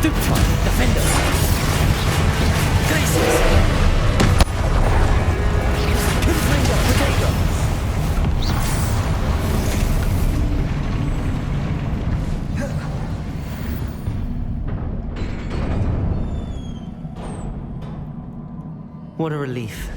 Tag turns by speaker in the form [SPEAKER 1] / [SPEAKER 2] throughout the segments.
[SPEAKER 1] Stupefy, defenders! Graces! Confringo, potato! What a relief.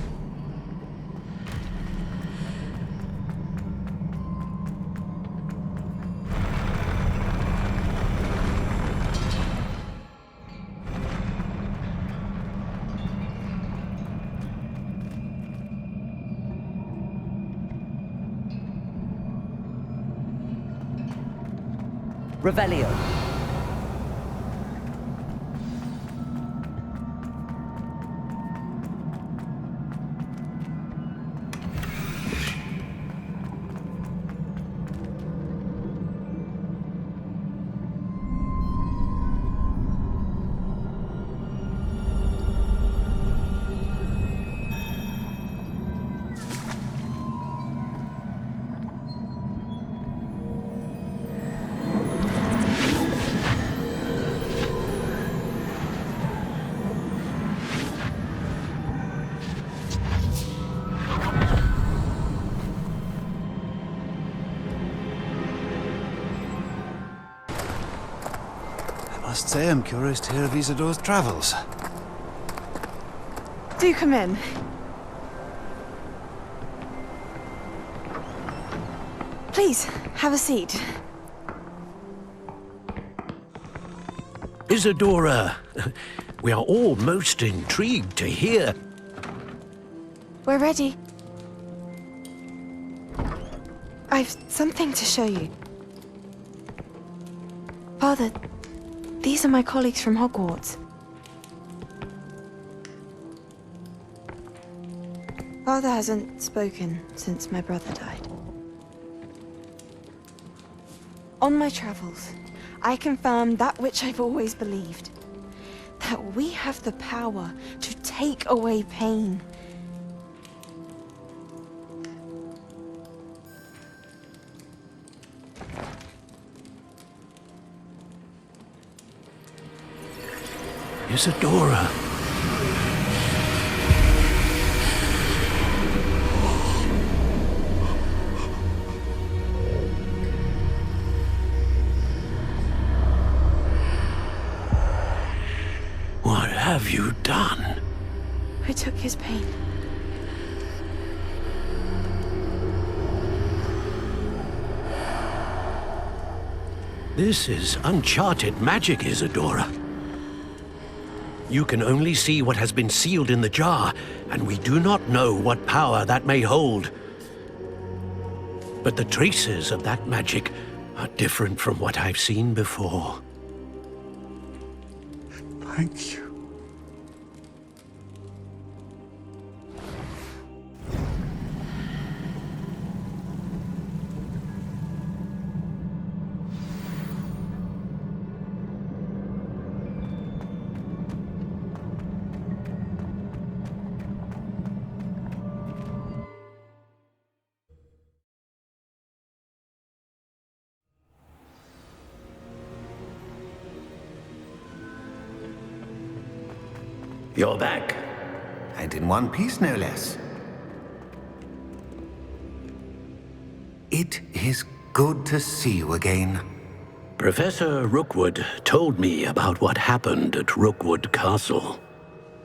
[SPEAKER 1] Revelio.
[SPEAKER 2] I must say I'm curious to hear of Isadore's travels.
[SPEAKER 3] Do come in. Please, have a seat.
[SPEAKER 4] Isadora, we are all most intrigued to hear.
[SPEAKER 3] We're ready. I've something to show you. Father, these are my colleagues from Hogwarts. Father hasn't spoken since my brother died. On my travels, I confirmed that which I've always believed. That we have the power to take away pain.
[SPEAKER 4] Isadora. What have you done?
[SPEAKER 3] I took his pain.
[SPEAKER 4] This is uncharted magic, Isadora. You can only see what has been sealed in the jar, and we do not know what power that may hold. But the traces of that magic are different from what I've seen before.
[SPEAKER 2] Thank you.
[SPEAKER 4] You're back.
[SPEAKER 5] And in one piece, no less. It is good to see you again.
[SPEAKER 4] Professor Rookwood told me about what happened at Rookwood Castle.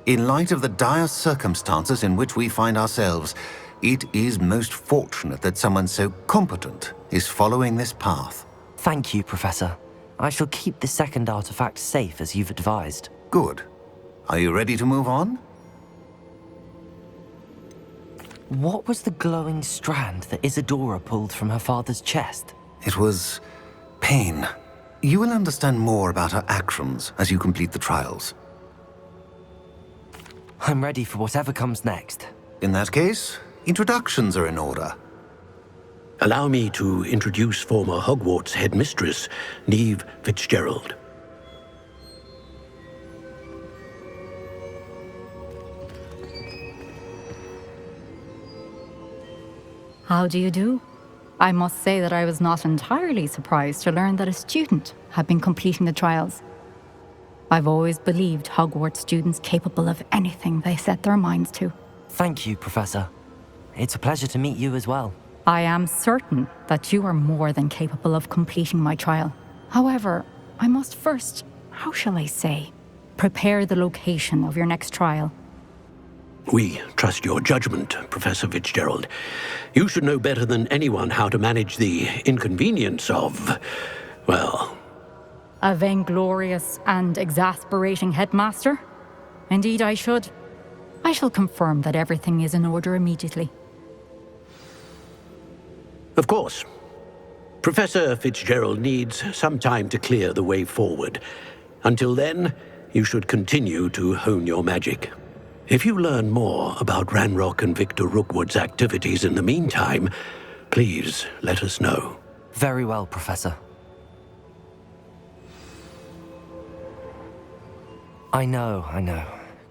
[SPEAKER 5] In light of the dire circumstances in which we find ourselves, it is most fortunate that someone so competent is following this path.
[SPEAKER 1] Thank you, Professor. I shall keep the second artifact safe as you've advised.
[SPEAKER 5] Good. Are you ready to move on?
[SPEAKER 1] What was the glowing strand that Isadora pulled from her father's chest?
[SPEAKER 5] It was pain. You will understand more about her actions as you complete the trials.
[SPEAKER 1] I'm ready for whatever comes next.
[SPEAKER 5] In that case, introductions are in order.
[SPEAKER 4] Allow me to introduce former Hogwarts headmistress, Neve Fitzgerald.
[SPEAKER 6] How do you do? I must say that I was not entirely surprised to learn that a student had been completing the trials. I've always believed Hogwarts students capable of anything they set their minds to.
[SPEAKER 1] Thank you, Professor. It's a pleasure to meet you as well.
[SPEAKER 6] I am certain that you are more than capable of completing my trial. However, I must first, how shall I say, prepare the location of your next trial.
[SPEAKER 4] We trust your judgment, Professor Fitzgerald. You should know better than anyone how to manage the inconvenience of, well...
[SPEAKER 6] A vainglorious and exasperating headmaster? Indeed I should. I shall confirm that everything is in order immediately.
[SPEAKER 4] Of course. Professor Fitzgerald needs some time to clear the way forward. Until then, you should continue to hone your magic. If you learn more about Ranrock and Victor Rookwood's activities in the meantime, please let us know.
[SPEAKER 1] Very well, Professor. I know.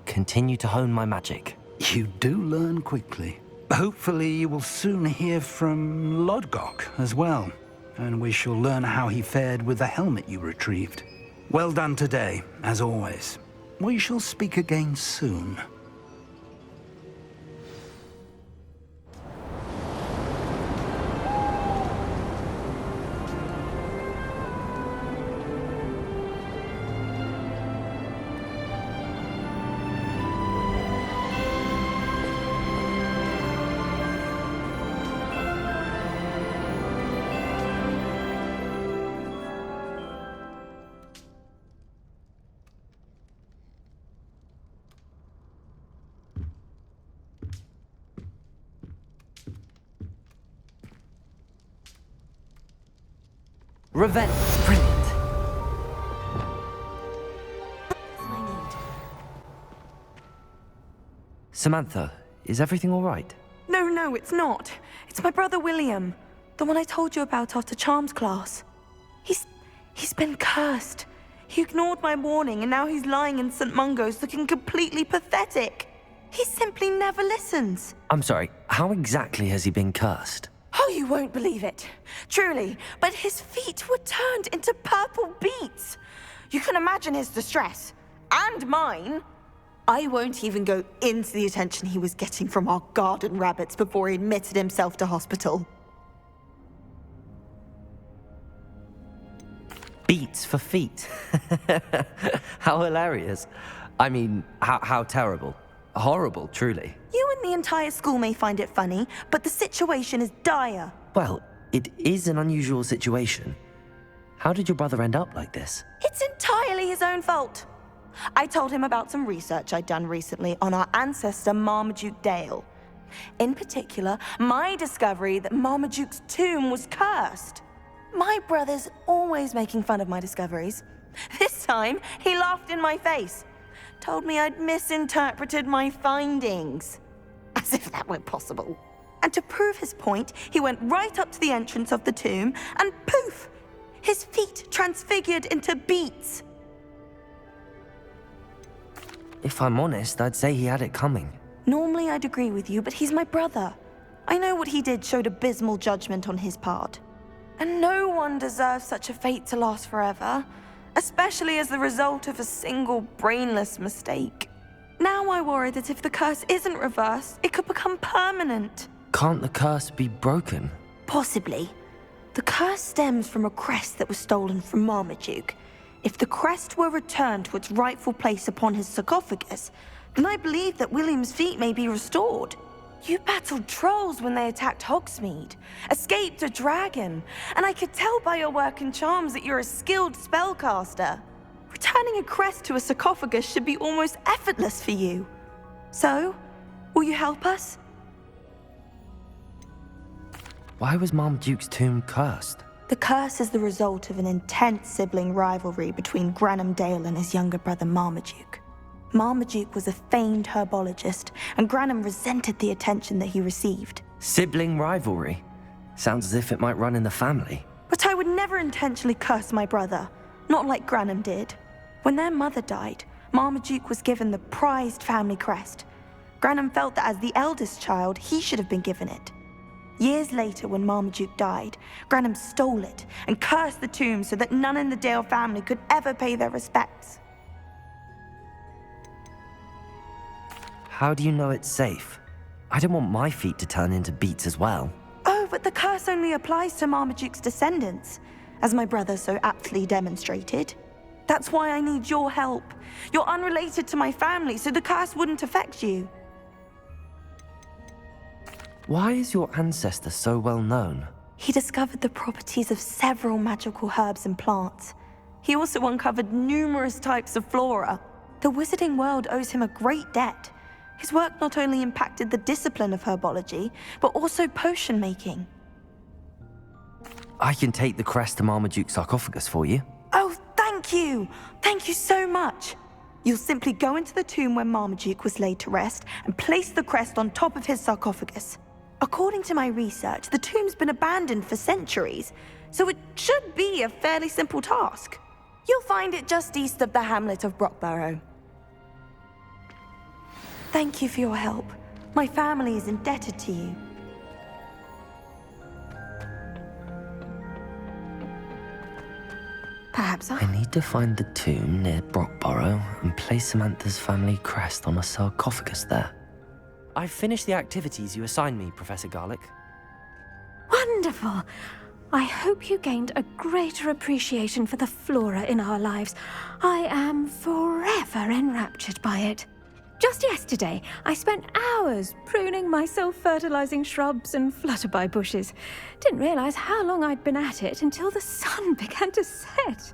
[SPEAKER 1] Continue to hone my magic.
[SPEAKER 2] You do learn quickly. Hopefully you will soon hear from Lodgok as well, and we shall learn how he fared with the helmet you retrieved. Well done today, as always. We shall speak again soon.
[SPEAKER 1] Revenge. Brilliant. Samantha, is everything all right?
[SPEAKER 3] No, it's not. It's my brother William. The one I told you about after Charms class. He's been cursed. He ignored my warning and now he's lying in St. Mungo's looking completely pathetic. He simply never listens.
[SPEAKER 1] I'm sorry, how exactly has he been cursed?
[SPEAKER 3] Oh, you won't believe it. Truly, but his feet were turned into purple beets. You can imagine his distress. And mine. I won't even go into the attention he was getting from our garden rabbits before he admitted himself to hospital.
[SPEAKER 1] Beats for feet. How hilarious. I mean, how terrible. Horrible, truly.
[SPEAKER 3] You and the entire school may find it funny, but the situation is dire.
[SPEAKER 1] Well, it is an unusual situation. How did your brother end up like this?
[SPEAKER 3] It's entirely his own fault. I told him about some research I'd done recently on our ancestor Marmaduke Dale. In particular, my discovery that Marmaduke's tomb was cursed. My brother's always making fun of my discoveries. This time, he laughed in my face. Told me I'd misinterpreted my findings. As if that were possible. And to prove his point, he went right up to the entrance of the tomb and poof! His feet transfigured into beets.
[SPEAKER 1] If I'm honest, I'd say he had it coming.
[SPEAKER 3] Normally I'd agree with you, but he's my brother. I know what he did showed abysmal judgment on his part. And no one deserves such a fate to last forever, especially as the result of a single brainless mistake. Now I worry that if the curse isn't reversed, it could become permanent.
[SPEAKER 1] Can't the curse be broken?
[SPEAKER 3] Possibly. The curse stems from a crest that was stolen from Marmaduke. If the crest were returned to its rightful place upon his sarcophagus, then I believe that William's feet may be restored. You battled trolls when they attacked Hogsmeade, escaped a dragon, and I could tell by your work and charms that you're a skilled spellcaster. Returning a crest to a sarcophagus should be almost effortless for you. So, will you help us?
[SPEAKER 1] Why was Marmaduke's tomb cursed?
[SPEAKER 3] The curse is the result of an intense sibling rivalry between Granham Dale and his younger brother Marmaduke. Marmaduke was a famed herbologist, and Granham resented the attention that he received.
[SPEAKER 1] Sibling rivalry? Sounds as if it might run in the family.
[SPEAKER 3] But I would never intentionally curse my brother, not like Granham did. When their mother died, Marmaduke was given the prized family crest. Granham felt that as the eldest child, he should have been given it. Years later, when Marmaduke died, Granham stole it and cursed the tomb so that none in the Dale family could ever pay their respects.
[SPEAKER 1] How do you know it's safe? I don't want my feet to turn into beets as well.
[SPEAKER 3] Oh, but the curse only applies to Marmaduke's descendants, as my brother so aptly demonstrated. That's why I need your help. You're unrelated to my family, so the curse wouldn't affect you.
[SPEAKER 1] Why is your ancestor so well known?
[SPEAKER 3] He discovered the properties of several magical herbs and plants. He also uncovered numerous types of flora. The wizarding world owes him a great debt. His work not only impacted the discipline of herbology, but also potion making.
[SPEAKER 1] I can take the crest to Marmaduke's sarcophagus for you.
[SPEAKER 3] Oh, thank you! Thank you so much! You'll simply go into the tomb where Marmaduke was laid to rest and place the crest on top of his sarcophagus. According to my research, the tomb's been abandoned for centuries, so it should be a fairly simple task. You'll find it just east of the hamlet of Brockborough. Thank you for your help. My family is indebted to you. Perhaps
[SPEAKER 1] I need to find the tomb near Brockborough and place Samantha's family crest on a sarcophagus there. I've finished the activities you assigned me, Professor Garlick.
[SPEAKER 7] Wonderful! I hope you gained a greater appreciation for the flora in our lives. I am forever enraptured by it. Just yesterday, I spent hours pruning my self-fertilizing shrubs and flutterby bushes. Didn't realize how long I'd been at it until the sun began to set.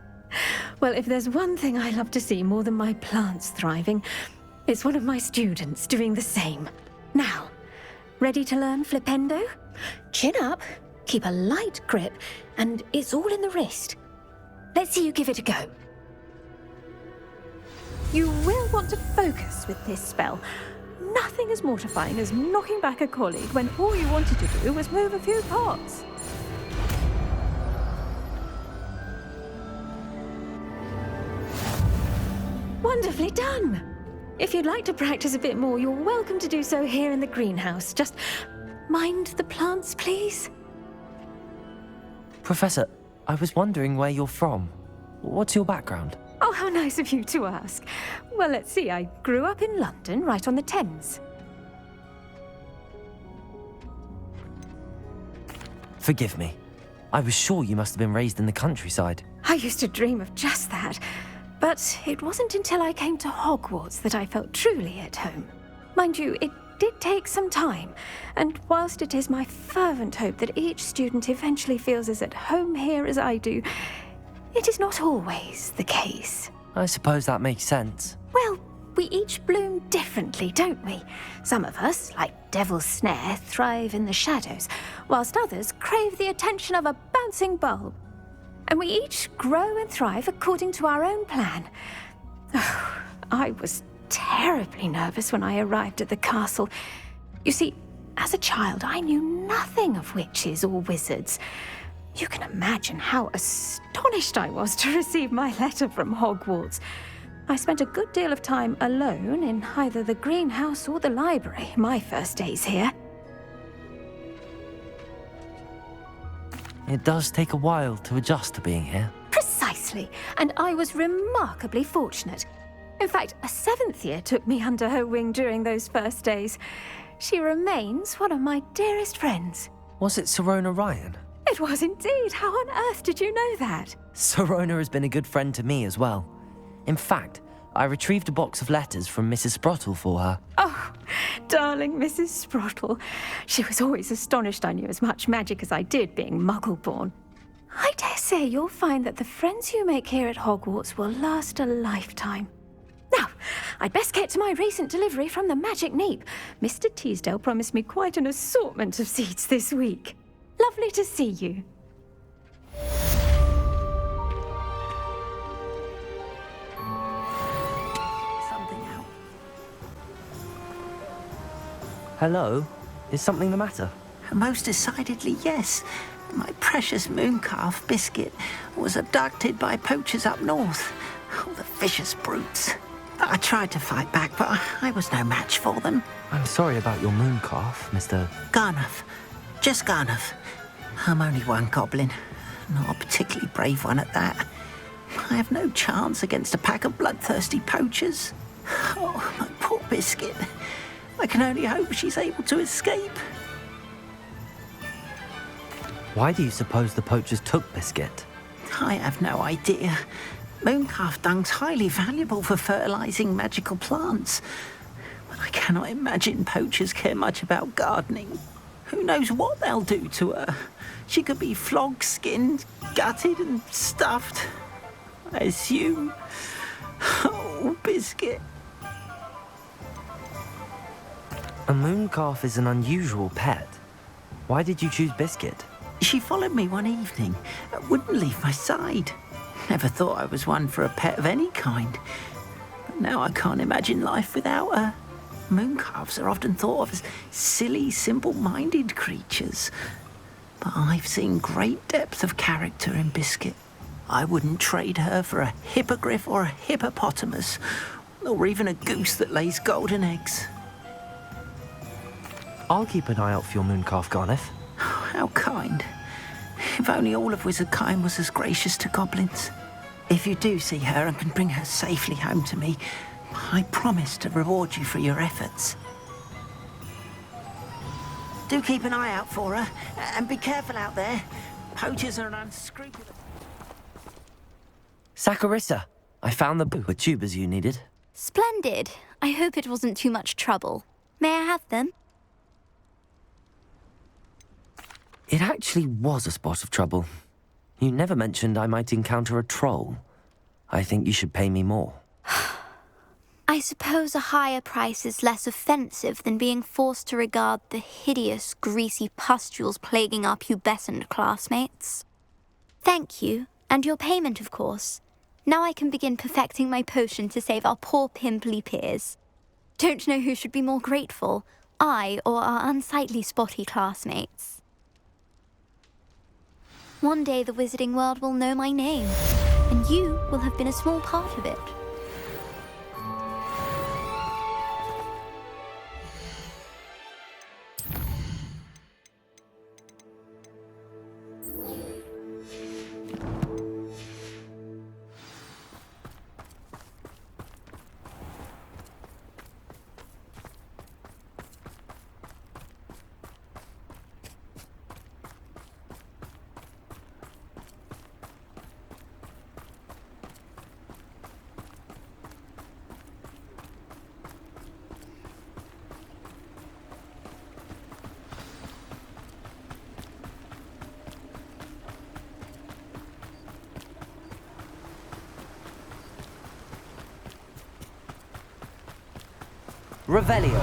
[SPEAKER 7] Well, if there's one thing I love to see more than my plants thriving, it's one of my students doing the same. Now, ready to learn Flipendo? Chin up, keep a light grip, and it's all in the wrist. Let's see you give it a go. You will want to focus with this spell. Nothing as mortifying as knocking back a colleague when all you wanted to do was move a few pots. Wonderfully done! If you'd like to practice a bit more, you're welcome to do so here in the greenhouse. Just mind the plants, please.
[SPEAKER 1] Professor, I was wondering where you're from. What's your background?
[SPEAKER 7] Oh, how nice of you to ask. Well, let's see. I grew up in London, right on the Thames.
[SPEAKER 1] Forgive me. I was sure you must have been raised in the countryside.
[SPEAKER 7] I used to dream of just that. But it wasn't until I came to Hogwarts that I felt truly at home. Mind you, it did take some time, and whilst it is my fervent hope that each student eventually feels as at home here as I do, it is not always the case.
[SPEAKER 1] I suppose that makes sense.
[SPEAKER 7] Well, we each bloom differently, don't we? Some of us, like Devil's Snare, thrive in the shadows, whilst others crave the attention of a bouncing bulb. And we each grow and thrive according to our own plan. Oh, I was terribly nervous when I arrived at the castle. You see, as a child, I knew nothing of witches or wizards. You can imagine how astonished I was to receive my letter from Hogwarts. I spent a good deal of time alone in either the greenhouse or the library my first days here.
[SPEAKER 1] It does take a while to adjust to being here.
[SPEAKER 7] Precisely, and I was remarkably fortunate. In fact, a 7th year took me under her wing during those first days. She remains one of my dearest friends.
[SPEAKER 1] Was it Sirona Ryan?
[SPEAKER 7] It was indeed. How on earth did you know that?
[SPEAKER 1] Sirona has been a good friend to me as well. In fact, I retrieved a box of letters from Mrs. Sprottle for her.
[SPEAKER 7] Oh, darling Mrs. Sprottle. She was always astonished I knew as much magic as I did, being Muggle-born. I dare say you'll find that the friends you make here at Hogwarts will last a lifetime. Now, I'd best get to my recent delivery from the Magic Neep. Mr. Teasdale promised me quite an assortment of seeds this week. Lovely to see you.
[SPEAKER 1] Hello? Is something the matter?
[SPEAKER 8] Most decidedly, yes. My precious mooncalf biscuit was abducted by poachers up north. Oh, the vicious brutes. I tried to fight back, but I was no match for them.
[SPEAKER 1] I'm sorry about your mooncalf, Mr.
[SPEAKER 8] Garnuff. Just Garnuff. I'm only one goblin. Not a particularly brave one at that. I have no chance against a pack of bloodthirsty poachers. Oh, my poor biscuit. I can only hope she's able to escape.
[SPEAKER 1] Why do you suppose the poachers took Biscuit?
[SPEAKER 8] I have no idea. Mooncalf dung's highly valuable for fertilizing magical plants. But I cannot imagine poachers care much about gardening. Who knows what they'll do to her? She could be flogged, skinned, gutted and stuffed. I assume. Oh, Biscuit.
[SPEAKER 1] A mooncalf is an unusual pet. Why did you choose Biscuit?
[SPEAKER 8] She followed me one evening, wouldn't leave my side. Never thought I was one for a pet of any kind. But now I can't imagine life without her. Mooncalves are often thought of as silly, simple-minded creatures. But I've seen great depth of character in Biscuit. I wouldn't trade her for a hippogriff or a hippopotamus, or even a goose that lays golden eggs.
[SPEAKER 1] I'll keep an eye out for your mooncalf, Garneth.
[SPEAKER 8] How kind. If only all of Wizardkind was as gracious to goblins. If you do see her and can bring her safely home to me, I promise to reward you for your efforts. Do keep an eye out for her, and be careful out there. Poachers are an unscrupulous...
[SPEAKER 1] Saccharissa, I found the tubers you needed.
[SPEAKER 9] Splendid. I hope it wasn't too much trouble. May I have them?
[SPEAKER 1] It actually was a spot of trouble. You never mentioned I might encounter a troll. I think you should pay me more.
[SPEAKER 9] I suppose a higher price is less offensive than being forced to regard the hideous, greasy pustules plaguing our pubescent classmates. Thank you, and your payment, of course. Now I can begin perfecting my potion to save our poor pimply peers. Don't know who should be more grateful, I or our unsightly spotty classmates. One day the wizarding world will know my name, and you will have been a small part of it.
[SPEAKER 1] Revelio.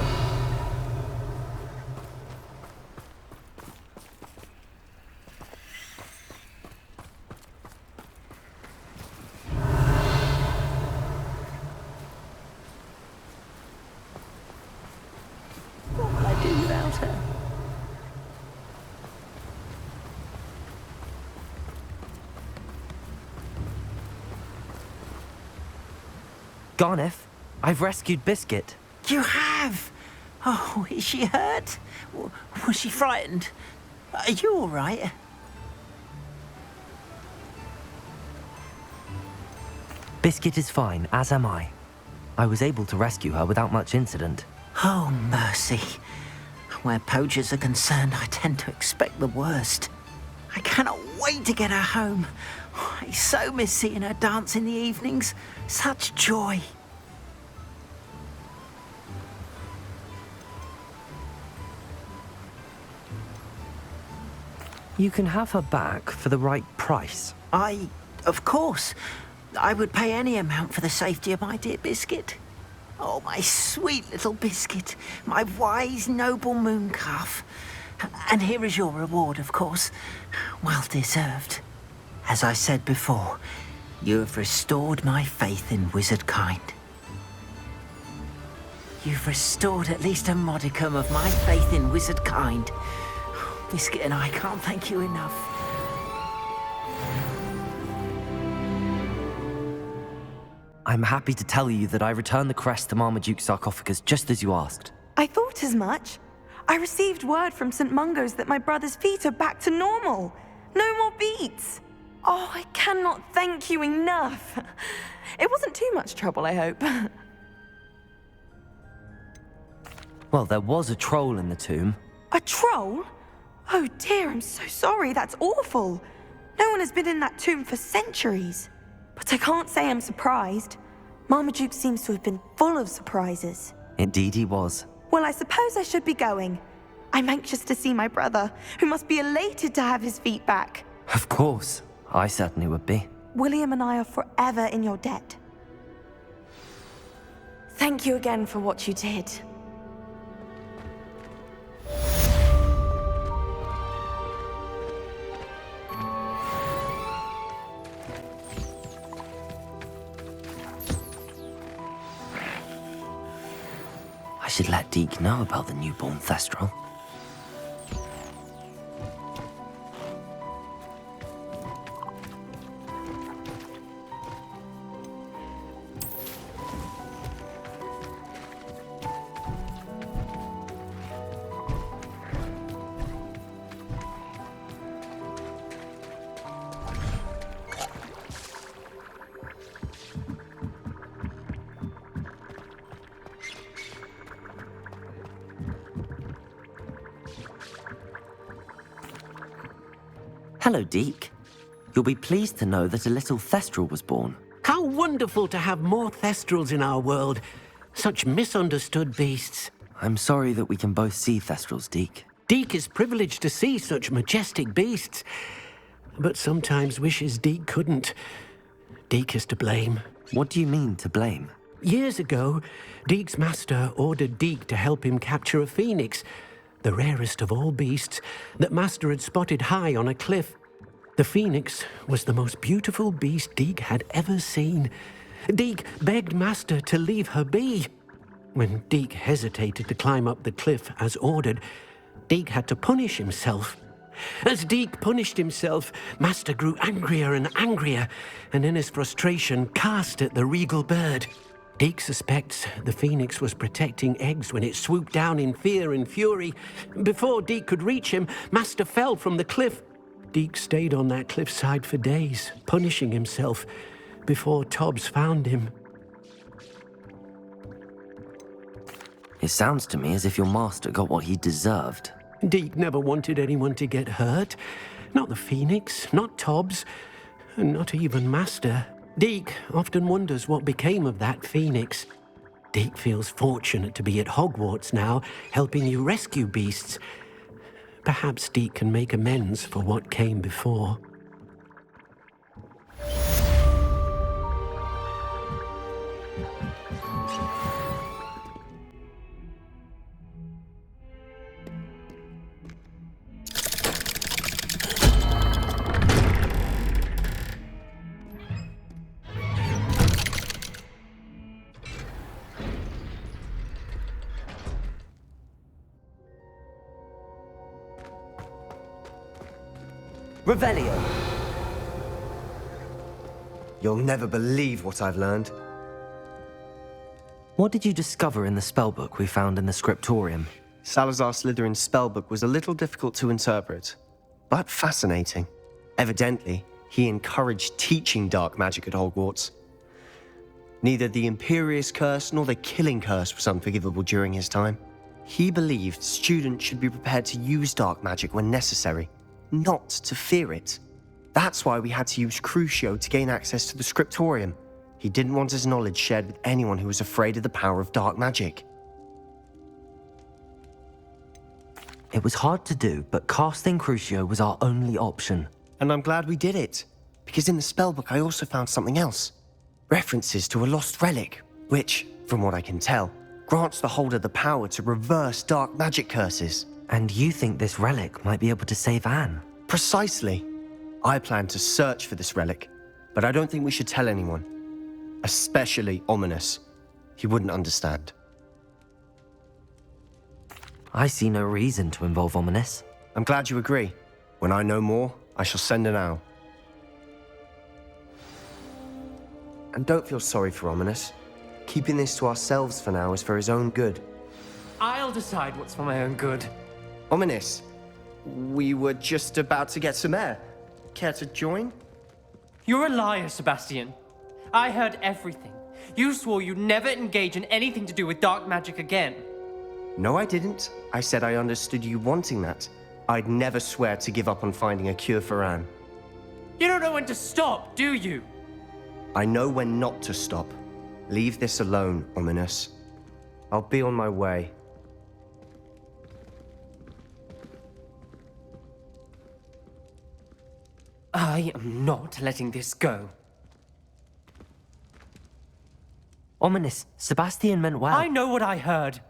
[SPEAKER 8] What will I do without her?
[SPEAKER 1] Garneth, I've rescued Biscuit.
[SPEAKER 8] You have? Oh, is she hurt? Was she frightened? Are you all right?
[SPEAKER 1] Biscuit is fine, as am I. I was able to rescue her without much incident.
[SPEAKER 8] Oh, mercy. Where poachers are concerned, I tend to expect the worst. I cannot wait to get her home. I so miss seeing her dance in the evenings. Such joy.
[SPEAKER 1] You can have her back for the right price.
[SPEAKER 8] Of course, I would pay any amount for the safety of my dear Biscuit. Oh, my sweet little Biscuit, my wise, noble mooncalf. And here is your reward, of course. Well deserved. As I said before, you have restored my faith in Wizardkind. You've restored at least a modicum of my faith in Wizardkind. Biscuit and I can't thank you enough.
[SPEAKER 1] I'm happy to tell you that I returned the crest to Marmaduke's sarcophagus just as you asked.
[SPEAKER 3] I thought as much. I received word from St. Mungo's that my brother's feet are back to normal. No more beats. Oh, I cannot thank you enough. It wasn't too much trouble, I hope.
[SPEAKER 1] Well, there was a troll in the tomb.
[SPEAKER 3] A troll? Oh dear, I'm so sorry. That's awful. No one has been in that tomb for centuries. But I can't say I'm surprised. Marmaduke seems to have been full of surprises.
[SPEAKER 1] Indeed he was.
[SPEAKER 3] Well, I suppose I should be going. I'm anxious to see my brother, who must be elated to have his feet back.
[SPEAKER 1] Of course. I certainly would be.
[SPEAKER 3] William and I are forever in your debt. Thank you again for what you did.
[SPEAKER 1] I should let Deke know about the newborn Thestral. Hello, Deke. You'll be pleased to know that a little Thestral was born.
[SPEAKER 4] How wonderful to have more Thestrals in our world. Such misunderstood beasts.
[SPEAKER 1] I'm sorry that we can both see Thestrals, Deke.
[SPEAKER 4] Deke is privileged to see such majestic beasts, but sometimes wishes Deke couldn't. Deke is to blame.
[SPEAKER 1] What do you mean, to blame?
[SPEAKER 4] Years ago, Deke's master ordered Deke to help him capture a phoenix, the rarest of all beasts, that Master had spotted high on a cliff. The phoenix was the most beautiful beast Deke had ever seen. Deke begged Master to leave her be. When Deke hesitated to climb up the cliff as ordered, Deke had to punish himself. As Deke punished himself, Master grew angrier and angrier, and in his frustration cast at the regal bird. Deke suspects the phoenix was protecting eggs when it swooped down in fear and fury. Before Deke could reach him, Master fell from the cliff. Deke stayed on that cliffside for days, punishing himself, before Tobbs found him.
[SPEAKER 1] It sounds to me as if your master got what he deserved.
[SPEAKER 4] Deke never wanted anyone to get hurt. Not the phoenix, not Tobbs, and not even Master. Deke often wonders what became of that phoenix. Deke feels fortunate to be at Hogwarts now, helping you rescue beasts. Perhaps Deke can make amends for what came before.
[SPEAKER 10] Revelio! You'll never believe what I've learned.
[SPEAKER 1] What did you discover in the spellbook we found in the scriptorium?
[SPEAKER 10] Salazar Slytherin's spellbook was a little difficult to interpret, but fascinating. Evidently, he encouraged teaching dark magic at Hogwarts. Neither the Imperious Curse nor the Killing Curse was unforgivable during his time. He believed students should be prepared to use dark magic when necessary, not to fear it. That's why we had to use Crucio to gain access to the scriptorium. He didn't want his knowledge shared with anyone who was afraid of the power of dark magic.
[SPEAKER 1] It was hard to do, but casting Crucio was our only option.
[SPEAKER 10] And I'm glad we did it, because in the spellbook I also found something else. References to a lost relic, which, from what I can tell, grants the holder the power to reverse dark magic curses.
[SPEAKER 1] And you think this relic might be able to save Anne?
[SPEAKER 10] Precisely. I plan to search for this relic, but I don't think we should tell anyone. Especially Ominous. He wouldn't understand.
[SPEAKER 1] I see no reason to involve Ominous.
[SPEAKER 10] I'm glad you agree. When I know more, I shall send an owl. And don't feel sorry for Ominous. Keeping this to ourselves for now is for his own good.
[SPEAKER 11] I'll decide what's for my own good.
[SPEAKER 10] Ominous, we were just about to get some air. Care to join?
[SPEAKER 11] You're a liar, Sebastian. I heard everything. You swore you'd never engage in anything to do with dark magic again.
[SPEAKER 10] No, I didn't. I said I understood you wanting that. I'd never swear to give up on finding a cure for Anne.
[SPEAKER 11] You don't know when to stop, do you?
[SPEAKER 10] I know when not to stop. Leave this alone, Ominous. I'll be on my way.
[SPEAKER 11] I am not letting this go.
[SPEAKER 1] Ominous, Sebastian meant well.
[SPEAKER 11] I know what I heard.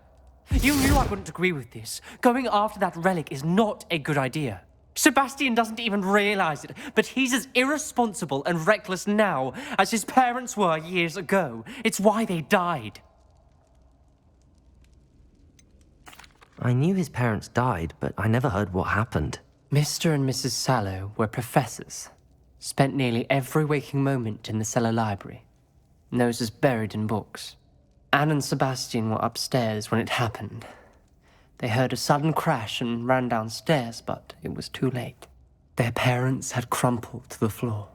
[SPEAKER 11] You knew I wouldn't agree with this. Going after that relic is not a good idea. Sebastian doesn't even realize it, but he's as irresponsible and reckless now as his parents were years ago. It's why they died.
[SPEAKER 1] I knew his parents died, but I never heard what happened.
[SPEAKER 11] Mr. and Mrs. Sallow were professors. Spent nearly every waking moment in the cellar library. Noses buried in books. Anne and Sebastian were upstairs when it happened. They heard a sudden crash and ran downstairs, but it was too late. Their parents had crumpled to the floor.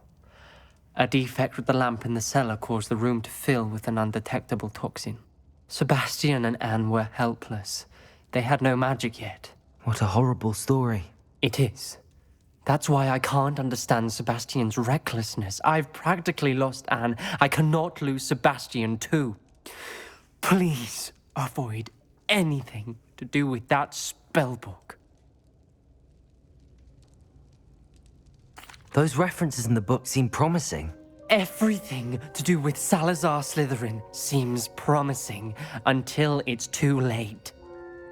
[SPEAKER 11] A defect with the lamp in the cellar caused the room to fill with an undetectable toxin. Sebastian and Anne were helpless. They had no magic yet.
[SPEAKER 1] What a horrible story.
[SPEAKER 11] It is. That's why I can't understand Sebastian's recklessness. I've practically lost Anne. I cannot lose Sebastian too. Please avoid anything to do with that spellbook.
[SPEAKER 1] Those references in the book seem promising.
[SPEAKER 11] Everything to do with Salazar Slytherin seems promising until it's too late.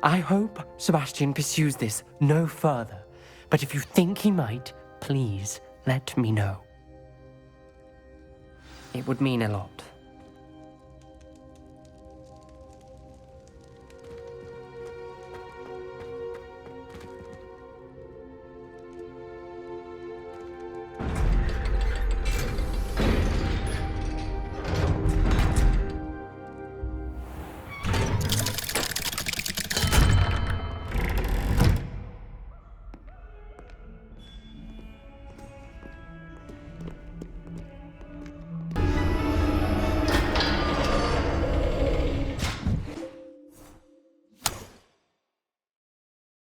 [SPEAKER 11] I hope Sebastian pursues this no further, but if you think he might, please let me know. It would mean a lot.